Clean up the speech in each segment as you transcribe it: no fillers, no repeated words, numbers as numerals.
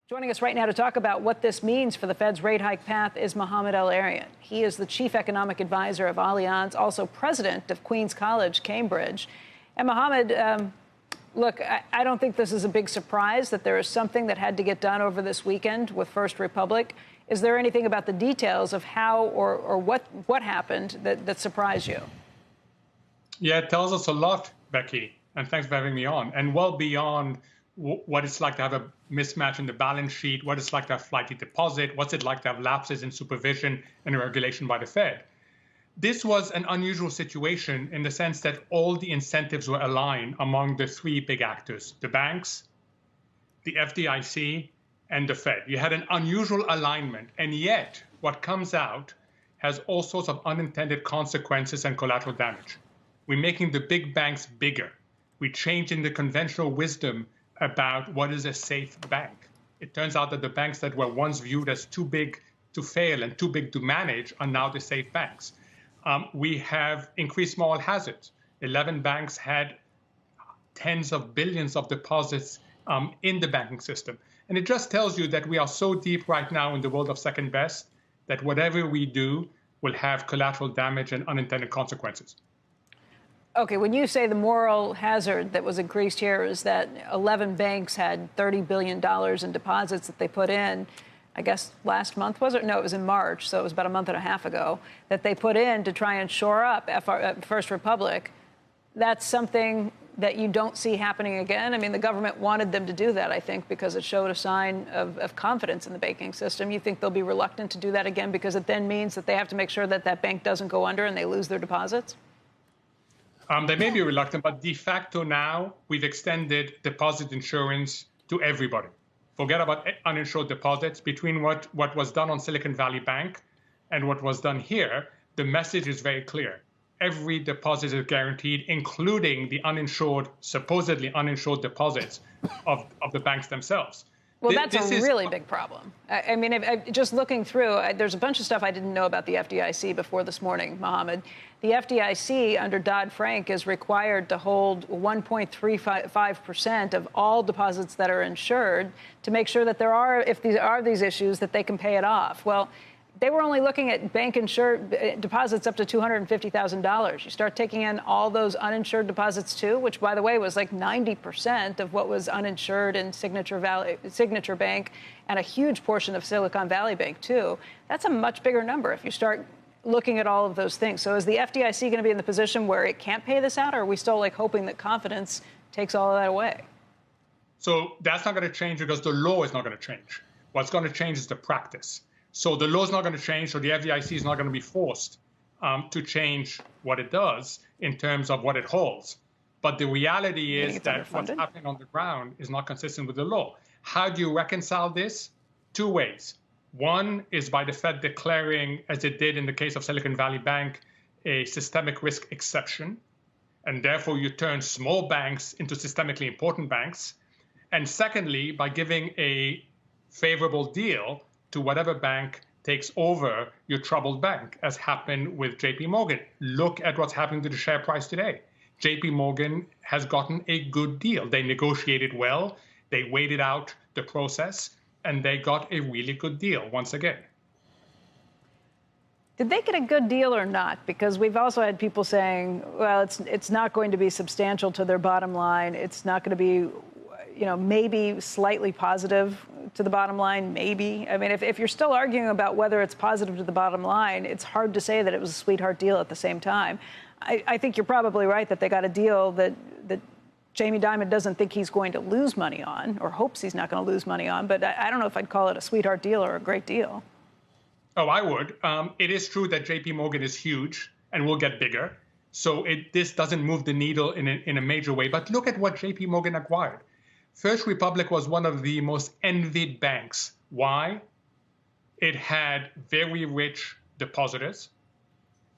Joining us right now to talk about what this means for the Fed's rate hike path is Mohamed El-Erian. He is the chief economic advisor of Allianz, also president of Queen's College, Cambridge. And Mohamed, look, I don't think this is a big surprise that there is something that had to get done over this weekend with First Republic. Is there anything about the details of how or what happened that surprised you? Yeah, it tells us a lot, Becky, and thanks for having me on. And well beyond what it's like to have a mismatch in the balance sheet, what it's like to have flighty deposit, what's it like to have lapses in supervision and regulation by the Fed. This was an unusual situation in the sense that all the incentives were aligned among the three big actors, the banks, the FDIC, and the Fed. You had an unusual alignment, and yet what comes out has all sorts of unintended consequences and collateral damage. We're making the big banks bigger. We're changing the conventional wisdom about what is a safe bank. It turns out that the banks that were once viewed as too big to fail and too big to manage are now the safe banks. We have increased moral hazards. 11 banks had tens of billions of deposits in the banking system. And it just tells you that we are so deep right now in the world of second best that whatever we do will have collateral damage and unintended consequences. Okay, when you say the moral hazard that was increased here is that 11 banks had $30 billion in deposits that they put in, I guess last month, was it? No, it was in March, so it was about a month and a half ago, that they put in to try and shore up First Republic. That's something that you don't see happening again? I mean, the government wanted them to do that, I think, because it showed a sign of confidence in the banking system. You think they'll be reluctant to do that again because it then means that they have to make sure that that bank doesn't go under and they lose their deposits? They may be reluctant, but de facto now we've extended deposit insurance to everybody. Forget about uninsured deposits. Between what was done on Silicon Valley Bank and what was done here, the message is very clear. Every deposit is guaranteed, including the uninsured, supposedly uninsured deposits of the banks themselves. Well, that's a really big problem. I mean, just looking through, there's a bunch of stuff I didn't know about the FDIC before this morning, Mohamed. The FDIC, under Dodd-Frank, is required to hold 1.35% of all deposits that are insured to make sure that if there are these issues, that they can pay it off. Well, they were only looking at bank-insured deposits up to $250,000. You start taking in all those uninsured deposits, too, which, by the way, was like 90% of what was uninsured in Signature Bank and a huge portion of Silicon Valley Bank, too. That's a much bigger number if you start looking at all of those things. So is the FDIC going to be in the position where it can't pay this out, or are we still, like, hoping that confidence takes all of that away? So that's not going to change because the law is not going to change. What's going to change is the practice. So the law is not going to change, so the FDIC is not going to be forced to change what it does in terms of what it holds. But the reality is that what's happening on the ground is not consistent with the law. How do you reconcile this? Two ways. One is by the Fed declaring, as it did in the case of Silicon Valley Bank, a systemic risk exception. And therefore, you turn small banks into systemically important banks. And secondly, by giving a favorable deal to whatever bank takes over your troubled bank, as happened with JPMorgan. Look at what's happening to the share price today. JPMorgan has gotten a good deal. They negotiated well, they waited out the process, and they got a really good deal once again. Did they get a good deal or not? Because we've also had people saying, well, it's not going to be substantial to their bottom line. It's not going to be, maybe slightly positive to the bottom line, maybe. I mean, if you're still arguing about whether it's positive to the bottom line, it's hard to say that it was a sweetheart deal at the same time. I think you're probably right that they got a deal that Jamie Dimon doesn't think he's going to lose money on, or hopes he's not going to lose money on. But I don't know if I'd call it a sweetheart deal or a great deal. Oh, I would. It is true that JPMorgan is huge and will get bigger. So this doesn't move the needle in a major way. But look at what JPMorgan acquired. First Republic was one of the most envied banks. Why? It had very rich depositors.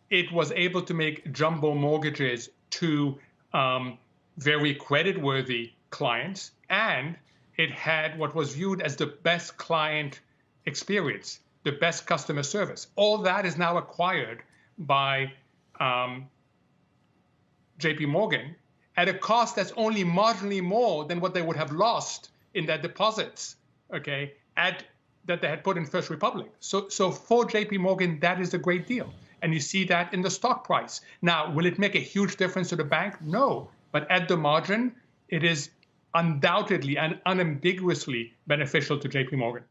It was able to make jumbo mortgages to very creditworthy clients. And it had what was viewed as the best client experience, the best customer service. All that is now acquired by JPMorgan at a cost that's only marginally more than what they would have lost in their deposits okay, that they had put in First Republic. So for JPMorgan, that is a great deal. And you see that in the stock price. Now, will it make a huge difference to the bank? No. But at the margin, it is undoubtedly and unambiguously beneficial to JPMorgan.